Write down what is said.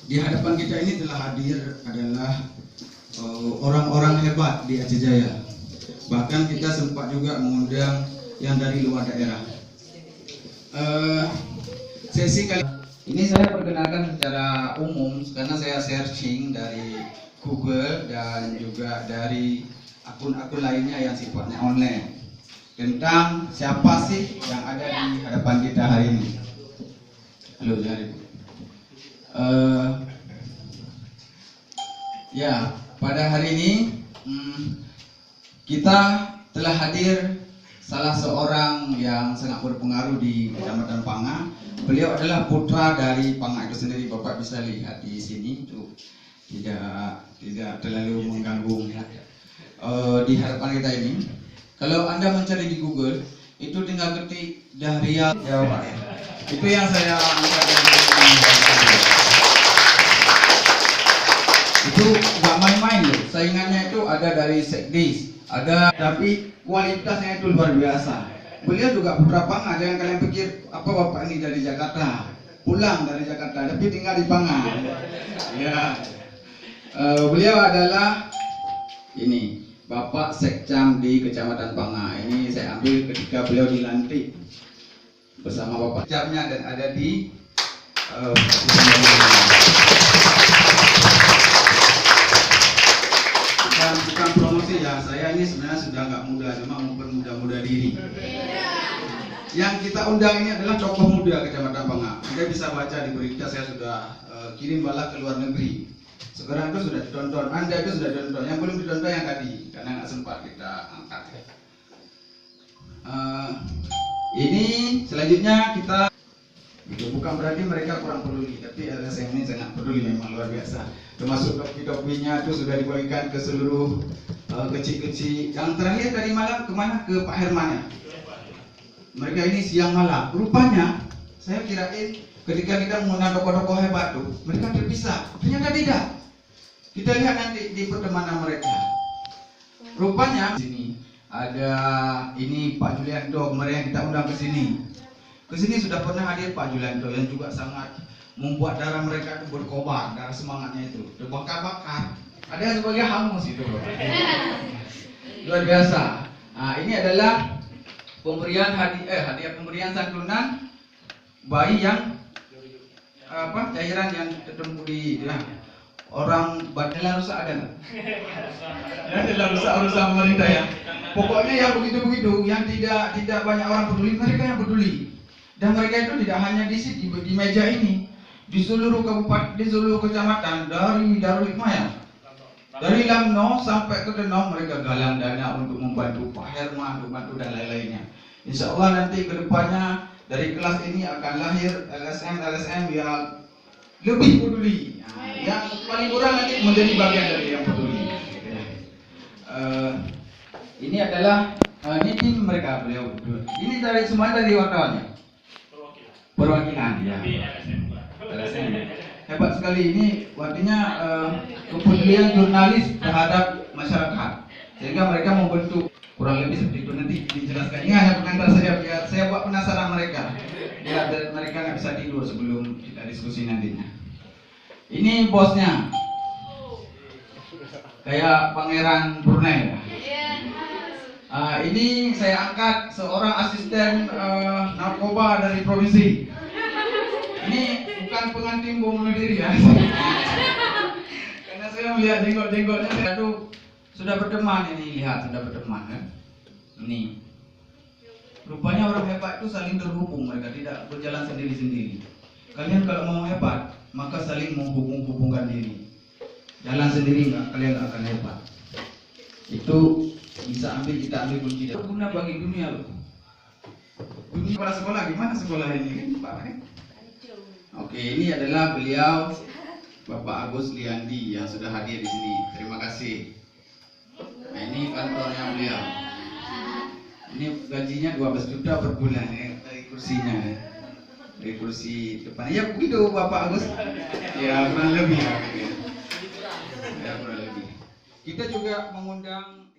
Di hadapan kita ini telah hadir adalah orang-orang hebat di Aceh Jaya. Bahkan kita sempat juga mengundang yang dari luar daerah. Sesi kali ini saya perkenalkan secara umum karena saya searching dari Google dan juga dari akun-akun lainnya yang sifatnya online tentang siapa sih yang ada di hadapan kita hari ini. Halo, Jari. Ya, pada hari ini kita telah hadir salah seorang yang sangat berpengaruh di Kecamatan Panga. Beliau adalah putra dari Panga itu sendiri. Bapak bisa lihat di sini itu tidak terlalu mengganggu di hadapan kita ini. Kalau Anda mencari di Google itu tinggal ketik Dahrial Jawa. Itu yang saya angkat dari itu nggak main-main loh. Saingannya itu ada dari Sekdis, ada, tapi kualitasnya itu luar biasa. Beliau juga putra Panga. Jangan kalian pikir apa bapak ini dari Jakarta, pulang dari Jakarta tapi tinggal di Panga. Ya, beliau adalah ini Bapak Sekcam di Kecamatan Panga. Ini saya ambil ketika beliau dilantik bersama Bapak Sekcamnya dan ada di bukan promosi ya, saya ini sebenarnya sudah nggak muda, cuma mempermudah-mudah diri. Yang kita undang ini adalah tokoh muda Kecamatan Panga. Anda bisa baca di berita, saya sudah kirim bala ke luar negeri. Sekarang itu sudah ditonton, Anda itu sudah ditonton, yang belum ditonton yang tadi, karena nggak sempat kita angkat. Ini selanjutnya kita, bukan berarti mereka kurang peduli, tapi LSM ini sangat peduli, memang luar biasa. Termasuk topi-topinya itu sudah dibagikan ke seluruh kecil-kecil. Yang terakhir tadi malam kemana? Ke Pak Herman ya. Mereka ini siang malam. Rupanya saya kirain ketika kita mengundang tokoh-tokoh hebat tuh mereka terpisah. Ternyata tidak. Kita lihat nanti di pertemanan mereka. Rupanya di sini ada ini Pak Julianto kemarin yang kita undang ke sini. Ke sini sudah pernah hadir Pak Julianto yang juga sangat membuat darah mereka itu berkobar, darah semangatnya itu terbakar-bakar. Ada yang sebagai hangus itu, luar biasa. Nah, ini adalah pemberian hadiah pemberian santunan bayi yang cairan yang tertumpu di orang badan rusak ada nggak? Ya, tidak rusak pemerintah ya. Pokoknya yang begitu-begitu, yang tidak banyak orang peduli, mereka yang peduli. Dan mereka itu tidak hanya di sini di meja ini, di seluruh kabupaten, di seluruh kecamatan, dari Darul Hikmah ya, dari Lamno sampai ke Denong, mereka galang dana untuk membantu Pak Herman, untuk bantu dan lain-lainnya. Insya Allah nanti kedepannya dari kelas ini akan lahir LSM yang lebih peduli. Nah, yang paling kurang nanti menjadi bagian dari yang peduli. Ini adalah ini tim mereka, beliau. Ini dari semua dari wartawannya. Perwakilan ya. LSM. Hebat sekali ini, artinya kepedulian jurnalis terhadap masyarakat, sehingga mereka membentuk kurang lebih seperti itu. Nanti dijelaskan. Ini hanya pengantar saja, biar saya buat penasaran mereka. Ya, mereka nggak bisa tidur sebelum kita diskusi nantinya. Ini bosnya, kayak Pangeran Brunei. Ini saya angkat seorang asisten narkoba dari provinsi. Ini bukan pengantin bom bunuh diri ya. Karena saya melihat jenggot-jenggotnya, aduh, sudah berteman ini, lihat sudah berteman kan. Ini rupanya orang hebat itu saling terhubung, mereka tidak berjalan sendiri-sendiri. Kalian kalau mau hebat, maka saling menghubung-hubungkan diri. Jalan sendiri kalian nggak akan hebat. Itu bisa kita ambil kunci. Berguna bagi dunia loh. Dunia sekolah gimana sekolah ini kan Pak? Oke, ini adalah beliau Bapak Agus Liandi yang sudah hadir di sini. Terima kasih. Nah, ini kantornya beliau. Ini gajinya 12 juta per bulan ya, dari kursinya ya. Dari kursi depan. Ya begitu Bapak Agus. Ya kurang lebih ya. Ya kurang lebih. Kita juga mengundang